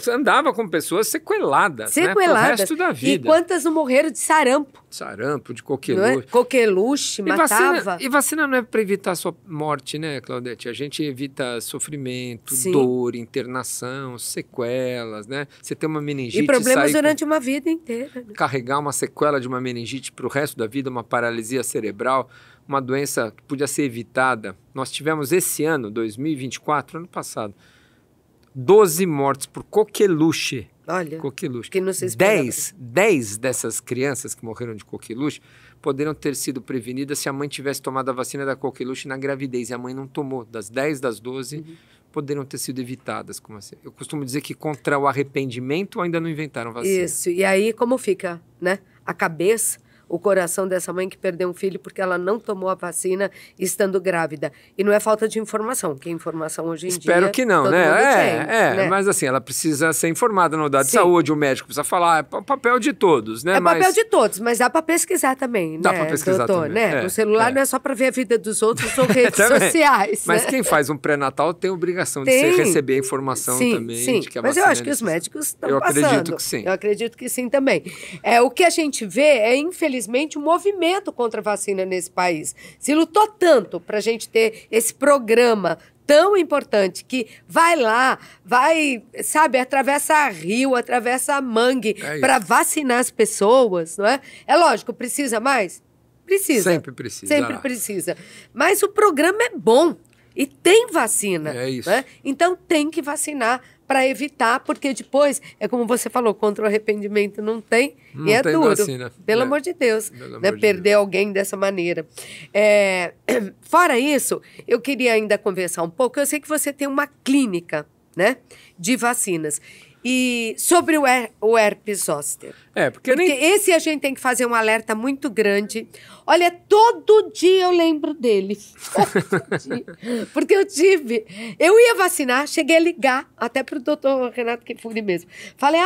andava com pessoas sequeladas, né? Pro resto da vida. E quantas não morreram de sarampo? Sarampo, de coqueluche. Não é? Coqueluche, matava. E vacina não é para evitar só morte, né, Claudete? A gente evita sofrimento, dor, internação, sequelas, né? Você tem uma meningite... E problemas durante uma vida inteira. Né? Carregar uma sequela de uma meningite para o resto da vida, uma paralisia cerebral, uma doença que podia ser evitada. Nós tivemos esse ano, 2024, ano passado, 12 mortes por coqueluche. Olha, coqueluche. Que não se esperava. 10 dessas crianças que morreram de coqueluche poderiam ter sido prevenidas se a mãe tivesse tomado a vacina da coqueluche na gravidez. E a mãe não tomou. Das 10 das 12, poderiam ter sido evitadas. Como assim? Eu costumo dizer que contra o arrependimento ainda não inventaram vacina. Isso. E aí, como fica, né? A cabeça... o coração dessa mãe que perdeu um filho porque ela não tomou a vacina estando grávida. E não é falta de informação, que informação hoje em dia... Espero que não, né? Né? Mas assim, ela precisa ser informada na unidade de saúde, o médico precisa falar, é o papel de todos, né? É papel de todos, mas dá para pesquisar também, né? Dá para pesquisar doutor, também. Né? O celular não é só para ver a vida dos outros ou redes sociais. Mas quem faz um pré-natal tem a obrigação de receber a informação também de que a vacina. Mas eu acho que os médicos estão passando. Eu acredito que sim. Eu acredito que sim também. O que a gente vê é, infelizmente, um movimento contra a vacina nesse país. Se lutou tanto para a gente ter esse programa tão importante que vai lá, sabe, atravessa rio, atravessa mangue para vacinar as pessoas, não é? É lógico, precisa mais? Precisa. Sempre precisa. Sempre precisa. Mas o programa é bom e tem vacina. É isso. Né? Então tem que vacinar para evitar, porque depois, é como você falou, contra o arrependimento não tem, e é duro. Vacina. Pelo amor de Deus, né? Perder alguém dessa maneira. Fora isso, eu queria ainda conversar um pouco, eu sei que você tem uma clínica, né, de vacinas. E sobre o herpes zoster. Porque esse a gente tem que fazer um alerta muito grande. Olha, todo dia eu lembro dele. Porque eu tive. Eu ia vacinar, cheguei a ligar até pro doutor Renato Kifuri mesmo. Falei,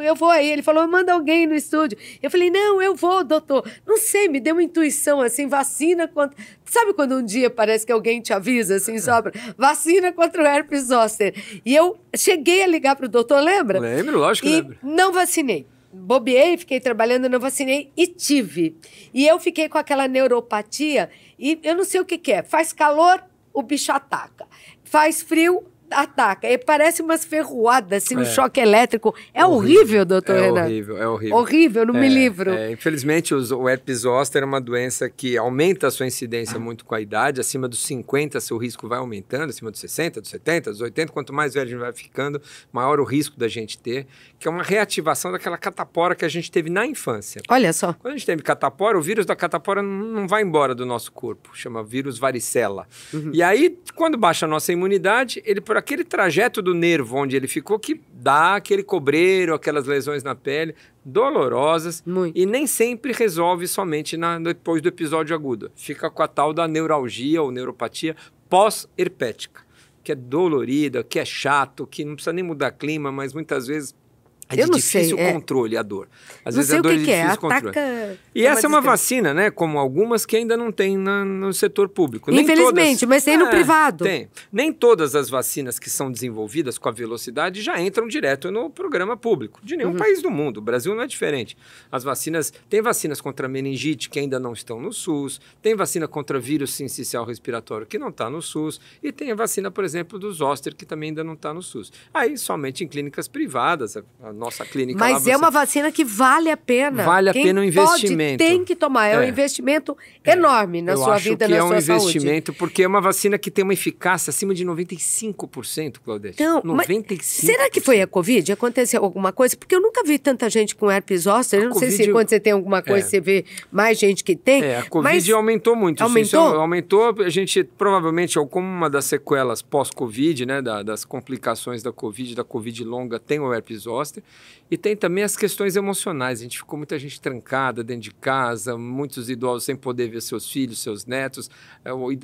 eu vou aí. Ele falou, manda alguém no estúdio. Eu falei, não, eu vou, doutor. Não sei, me deu uma intuição assim, vacina contra... Sabe quando um dia parece que alguém te avisa, assim, sobra? Vacina contra o herpes zoster. E eu cheguei a ligar pro doutor, lembra? Lembro, lógico que lembro. Não vacinei. Bobeei, fiquei trabalhando, não vacinei e tive. E eu fiquei com aquela neuropatia e eu não sei o que é. Faz calor, o bicho ataca. Faz frio, ataca. E parece umas ferroadas, assim, um choque elétrico. É horrível, doutor Renato. É horrível. Horrível, não me livro. Infelizmente, o herpes zoster é uma doença que aumenta a sua incidência muito com a idade. Acima dos 50, seu risco vai aumentando. Acima dos 60, dos 70, dos 80. Quanto mais velho a gente vai ficando, maior o risco da gente ter. Que é uma reativação daquela catapora que a gente teve na infância. Olha só. Quando a gente teve catapora, o vírus da catapora não vai embora do nosso corpo. Chama vírus varicela. E aí, quando baixa a nossa imunidade, ele por aquele trajeto do nervo onde ele ficou, que dá aquele cobreiro, aquelas lesões na pele, dolorosas, e nem sempre resolve somente depois do episódio agudo. Fica com a tal da neuralgia ou neuropatia pós-herpética, que é dolorida, que é chato, que não precisa nem mudar clima, mas muitas vezes é de difícil controle a dor. Às vezes a dor é de difícil controle. E essa é uma vacina, né? Como algumas que ainda não tem no setor público. Infelizmente, mas tem no privado. Tem. Nem todas as vacinas que são desenvolvidas com a velocidade já entram direto no programa público. De nenhum país do mundo. O Brasil não é diferente. Tem vacinas contra meningite que ainda não estão no SUS. Tem vacina contra vírus sincicial respiratório que não está no SUS. E tem a vacina, por exemplo, do zoster que também ainda não está no SUS. Aí somente em clínicas privadas, a nossa clínica mas lá, é uma vacina que vale a pena. Vale a pena o investimento. Tem que tomar. É um investimento enorme na sua vida, na sua saúde. Eu acho que é um investimento porque é uma vacina que tem uma eficácia acima de 95%, Claudete. Então, 95%. Será que foi a Covid? Aconteceu alguma coisa? Porque eu nunca vi tanta gente com herpes zoster. Eu não sei se quando você tem alguma coisa, você vê mais gente que tem. A Covid aumentou muito. Aumentou. A gente, provavelmente, como uma das sequelas pós-Covid, né, das complicações da Covid longa, tem o herpes zoster. E tem também as questões emocionais. A gente ficou muita gente trancada dentro de casa, muitos idosos sem poder ver seus filhos, seus netos.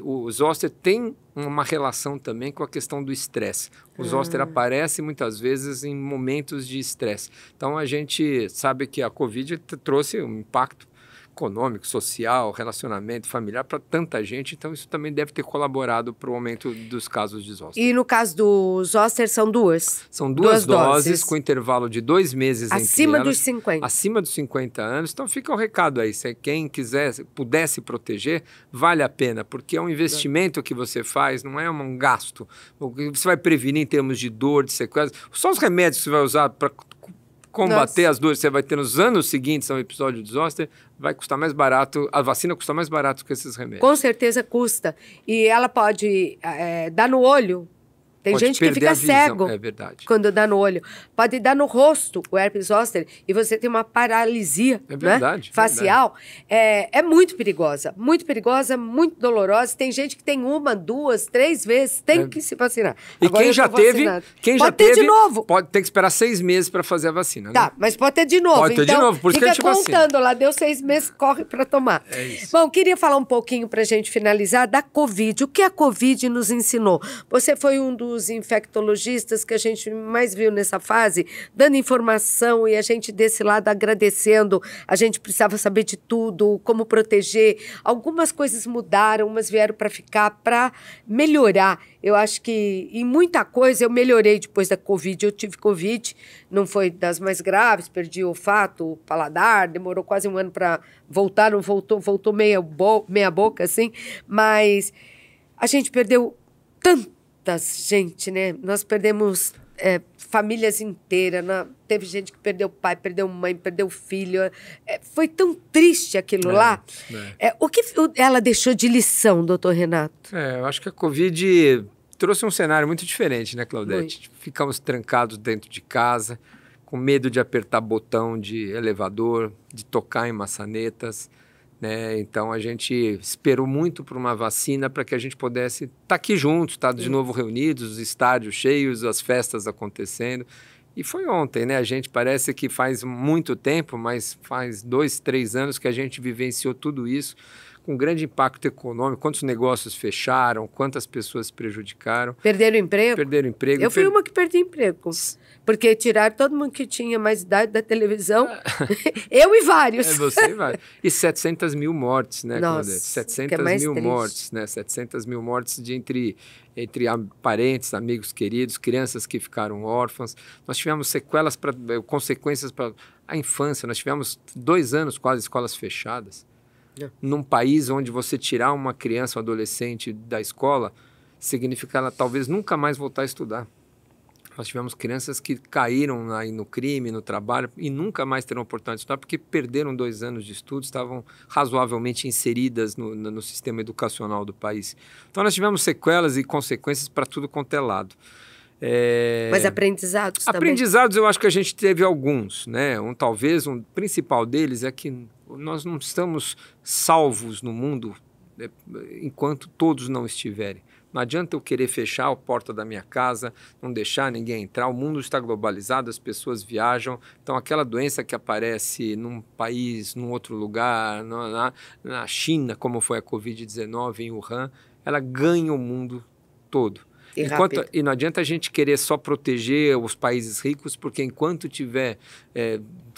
O zoster tem uma relação também com a questão do estresse. O zoster aparece muitas vezes em momentos de estresse. Então a gente sabe que a Covid trouxe um impacto econômico, social, relacionamento familiar para tanta gente, então isso também deve ter colaborado para o aumento dos casos de zoster. E no caso do zoster são duas? São duas doses com intervalo de 2 meses acima entre elas. Dos 50. Acima dos 50 anos. Então fica o recado aí, se quem puder se proteger, vale a pena, porque é um investimento que você faz, não é um gasto. Você vai prevenir em termos de dor, de sequelas. Só os remédios que você vai usar para combater as dores, você vai ter nos anos seguintes ao episódio de zoster, vai custar mais barato, a vacina custa mais barato que esses remédios. Com certeza custa. E ela pode dar no olho. Tem gente que fica cego quando dá no olho. Pode dar no rosto o herpes zoster e você tem uma paralisia facial. É muito perigosa, muito dolorosa. Tem gente que tem 1, 2, 3 vezes, tem que se vacinar. E agora quem já teve, pode ter de novo. Pode ter que esperar 6 meses para fazer a vacina. Né? Tá, mas pode ter de novo. Pode ter de novo, por isso que a gente vacina. Fica contando lá, deu 6 meses, corre para tomar. É isso. Bom, queria falar um pouquinho para a gente finalizar da Covid. O que a Covid nos ensinou? Você foi um dos infectologistas que a gente mais viu nessa fase, dando informação e a gente desse lado agradecendo. A gente precisava saber de tudo, como proteger. Algumas coisas mudaram, umas vieram para ficar, para melhorar. Eu acho que em muita coisa eu melhorei depois da Covid. Eu tive Covid, não foi das mais graves, perdi o olfato, o paladar, demorou quase 1 ano para voltar, não voltou meia boca, assim, mas a gente perdeu gente, né? Nós perdemos famílias inteiras, teve gente que perdeu pai, perdeu mãe, perdeu filho. Foi tão triste aquilo lá. O que ela deixou de lição, doutor Renato? Eu acho que a Covid trouxe um cenário muito diferente, né, Claudete? Ficamos trancados dentro de casa, com medo de apertar botão de elevador, de tocar em maçanetas. Né? Então, a gente esperou muito por uma vacina para que a gente pudesse estar aqui juntos, estar de novo reunidos, os estádios cheios, as festas acontecendo. E foi ontem, né? A gente parece que faz muito tempo, mas faz 2, 3 anos que a gente vivenciou tudo isso com grande impacto econômico. Quantos negócios fecharam, quantas pessoas se prejudicaram. Perderam emprego? Perderam emprego. Eu fui uma que perdi emprego. Porque tiraram todo mundo que tinha mais idade da televisão. Eu e vários. É, você e vários. E 700 mil mortes, né, Nossa, Claudete? 700 que é mais mil triste. mortes, né? 700 mil mortes entre parentes, amigos queridos, crianças que ficaram órfãs. Nós tivemos sequelas, consequências para a infância. Nós tivemos 2 anos quase escolas fechadas. Num país onde você tirar uma criança, um adolescente da escola, significa ela talvez nunca mais voltar a estudar. Nós tivemos crianças que caíram aí no crime, no trabalho, e nunca mais terão oportunidade de estudar porque perderam 2 anos de estudo, estavam razoavelmente inseridas no sistema educacional do país. Então nós tivemos sequelas e consequências para tudo quanto é lado. Mas aprendizados também? Aprendizados eu acho que a gente teve alguns, né? Talvez um principal deles é que nós não estamos salvos no mundo enquanto todos não estiverem. Não adianta eu querer fechar a porta da minha casa, não deixar ninguém entrar. O mundo está globalizado, as pessoas viajam. Então, aquela doença que aparece num país, num outro lugar, na China, como foi a Covid-19 em Wuhan, ela ganha o mundo todo. E não adianta a gente querer só proteger os países ricos, porque enquanto tiver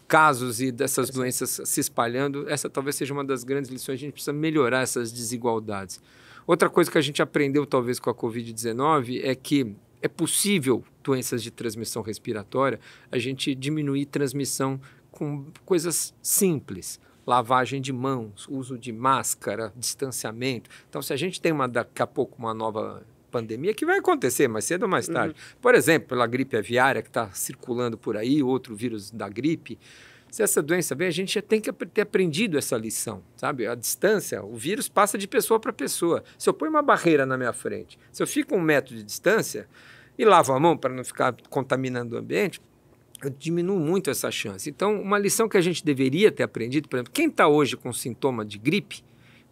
casos e dessas doenças se espalhando, essa talvez seja uma das grandes lições. A gente precisa melhorar essas desigualdades. Outra coisa que a gente aprendeu talvez com a Covid-19 é que é possível doenças de transmissão respiratória, a gente diminuir transmissão com coisas simples. Lavagem de mãos, uso de máscara, distanciamento. Então, se a gente tem daqui a pouco uma nova pandemia, que vai acontecer mais cedo ou mais tarde. Por exemplo, pela gripe aviária que está circulando por aí, outro vírus da gripe. Se essa doença vem, a gente já tem que ter aprendido essa lição, sabe? A distância, o vírus passa de pessoa para pessoa. Se eu ponho uma barreira na minha frente, se eu fico 1 metro de distância e lavo a mão para não ficar contaminando o ambiente, eu diminuo muito essa chance. Então, uma lição que a gente deveria ter aprendido, por exemplo, quem está hoje com sintoma de gripe,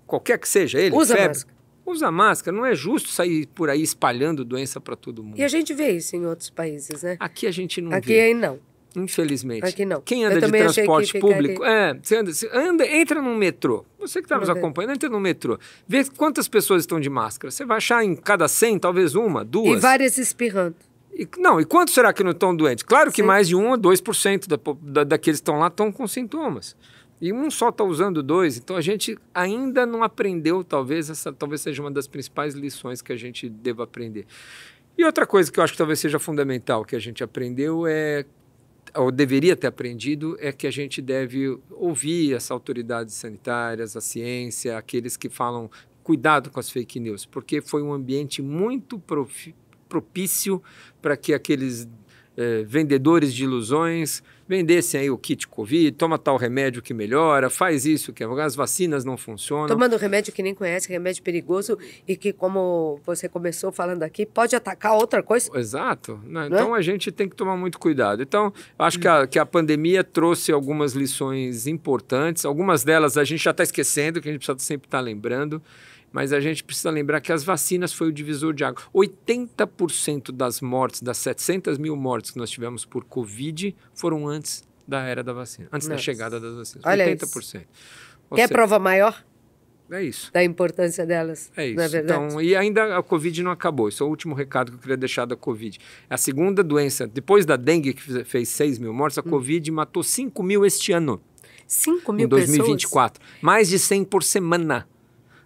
qualquer que seja ele, usa febre, máscara. Usa máscara, não é justo sair por aí espalhando doença para todo mundo. E a gente vê isso em outros países, né? Aqui a gente não vê. Aqui aí não. Infelizmente. Aqui não. Quem anda de transporte público, você entra num metrô. Você que está nos acompanhando, entra no metrô. Vê quantas pessoas estão de máscara. Você vai achar em cada 100, talvez 1, 2. E várias espirrando. E quantos será que não estão doentes? Claro que mais de 1 ou 2% daqueles que estão lá estão com sintomas. E um só está usando 2. Então, a gente ainda não aprendeu, talvez seja uma das principais lições que a gente deva aprender. E outra coisa que eu acho que talvez seja fundamental que a gente aprendeu ou deveria ter aprendido, é que a gente deve ouvir as autoridades sanitárias, a ciência, aqueles que falam cuidado com as fake news, porque foi um ambiente muito propício para que aqueles vendedores de ilusões vendessem aí o kit Covid, toma tal remédio que melhora, faz isso, que as vacinas não funcionam. Tomando remédio que nem conhece, remédio perigoso e que, como você começou falando aqui, pode atacar outra coisa. Exato. Né? Então, a gente tem que tomar muito cuidado. Então, acho que a pandemia trouxe algumas lições importantes, algumas delas a gente já está esquecendo, que a gente precisa sempre estar lembrando, mas a gente precisa lembrar que as vacinas foi o divisor de água. 80% das mortes, das 700 mil mortes que nós tivemos por Covid, foram antes da era da vacina, antes da chegada das vacinas. Olha 80%. Isso. Quer prova maior? É isso. Da importância delas. É isso. Não é verdade? Então, e ainda a Covid não acabou. Esse é o último recado que eu queria deixar da Covid. A segunda doença, depois da dengue, que fez 6 mil mortes, a Covid matou 5 mil este ano. 5 mil em 2024. Pessoas? Mais de 100 por semana.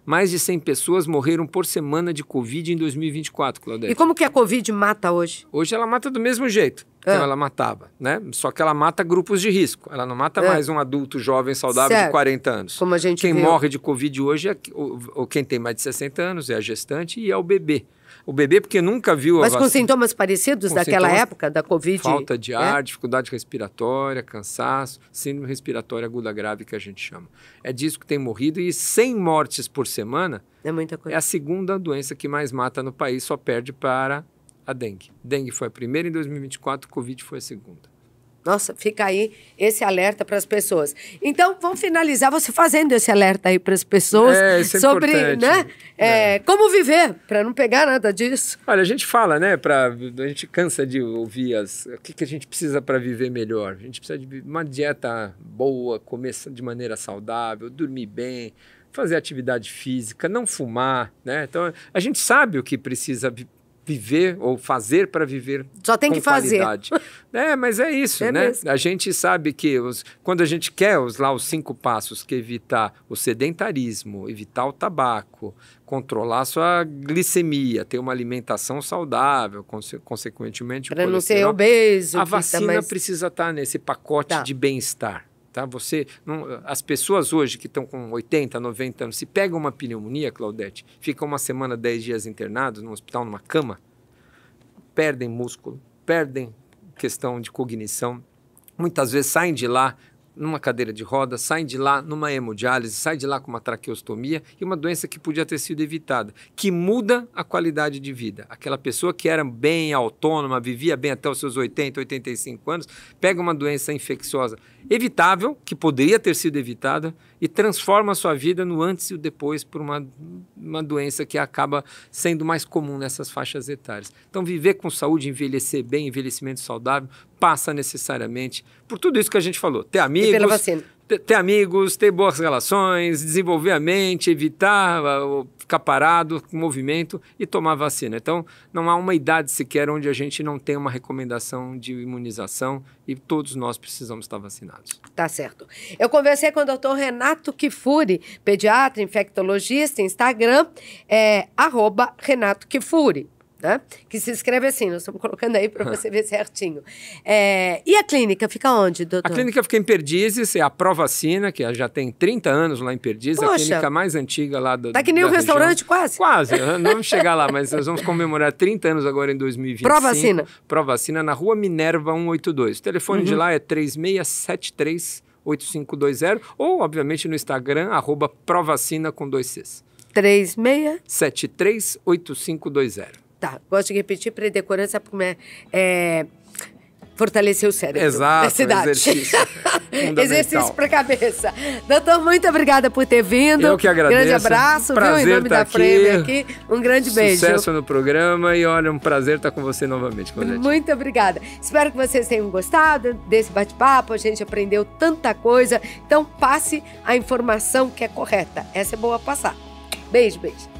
Mais de 100 pessoas morreram por semana de Covid em 2024, Claudete. E como que a Covid mata hoje? Hoje ela mata do mesmo jeito que ela matava, né? Só que ela mata grupos de risco. Ela não mata mais um adulto jovem saudável de 40 anos. Como a gente Quem viu. morre de Covid hoje é quem tem mais de 60 anos, é a gestante e é o bebê. O bebê porque nunca viu Mas com sintomas parecidos daquela época, da Covid? Falta de ar, dificuldade respiratória, cansaço, síndrome respiratória aguda grave que a gente chama. É disso que tem morrido e 100 mortes por semana é muita coisa. É a segunda doença que mais mata no país, só perde para a dengue. Dengue foi a primeira em 2024, Covid foi a segunda. Nossa, fica aí esse alerta para as pessoas. Então, vamos finalizar você fazendo esse alerta aí para as pessoas isso é sobre, importante. né, como viver, para não pegar nada disso. Olha, a gente fala, né, a gente cansa de ouvir o que a gente precisa para viver melhor. A gente precisa de uma dieta boa, comer de maneira saudável, dormir bem, fazer atividade física, não fumar, né? Então, a gente sabe o que precisa viver ou fazer para viver só tem que fazer. Qualidade. Mas é isso, né? Mesmo. A gente sabe que quando a gente quer os 5 passos, que é evitar o sedentarismo, evitar o tabaco, controlar a sua glicemia, ter uma alimentação saudável, consequentemente para não ser obeso. A vacina precisa estar nesse pacote de bem-estar. Tá? As pessoas hoje que estão com 80, 90 anos, se pegam uma pneumonia, Claudete, ficam uma semana, 10 dias internados no hospital, numa cama, perdem músculo, perdem questão de cognição, muitas vezes saem de lá numa cadeira de rodas, saem de lá numa hemodiálise, saem de lá com uma traqueostomia e uma doença que podia ter sido evitada, que muda a qualidade de vida. Aquela pessoa que era bem autônoma, vivia bem até os seus 80, 85 anos, pega uma doença infecciosa evitável, que poderia ter sido evitada, e transforma a sua vida no antes e o depois por uma doença que acaba sendo mais comum nessas faixas etárias. Então, viver com saúde, envelhecer bem, envelhecimento saudável, passa necessariamente por tudo isso que a gente falou. Ter amigos, e pela vacina. Ter amigos, ter boas relações, desenvolver a mente, evitar ficar parado, movimento e tomar vacina. Então, não há uma idade sequer onde a gente não tem uma recomendação de imunização e todos nós precisamos estar vacinados. Tá certo. Eu conversei com o Dr. Renato Kifuri, pediatra, infectologista, Instagram, @Renato Kifuri. Né? Que se escreve assim, nós estamos colocando aí para você ver certinho. E a clínica fica onde, doutor? A clínica fica em Perdizes, é a Provacina, que já tem 30 anos lá em Perdizes, a clínica mais antiga lá da que nem um restaurante quase? Quase, não vamos chegar lá, mas nós vamos comemorar 30 anos agora em 2025. Provacina. Provacina, na Rua Minerva 182. O telefone de lá é 3673-8520 ou, obviamente, no Instagram, @Provacina com 2 Cs. 3673-8520. Tá, gosto de repetir para ir decorando, sabe como fortalecer o cérebro. Exato, da cidade. exercício. Exercício para a cabeça. Doutor, muito obrigada por ter vindo. Eu que agradeço. Grande abraço, prazer viu? Em nome da Frame aqui. Um grande beijo. Sucesso no programa e olha, um prazer estar com você novamente, Claudete. Muito obrigada. Espero que vocês tenham gostado desse bate-papo. A gente aprendeu tanta coisa. Então, passe a informação que é correta. Essa é boa passar. Beijo, beijo.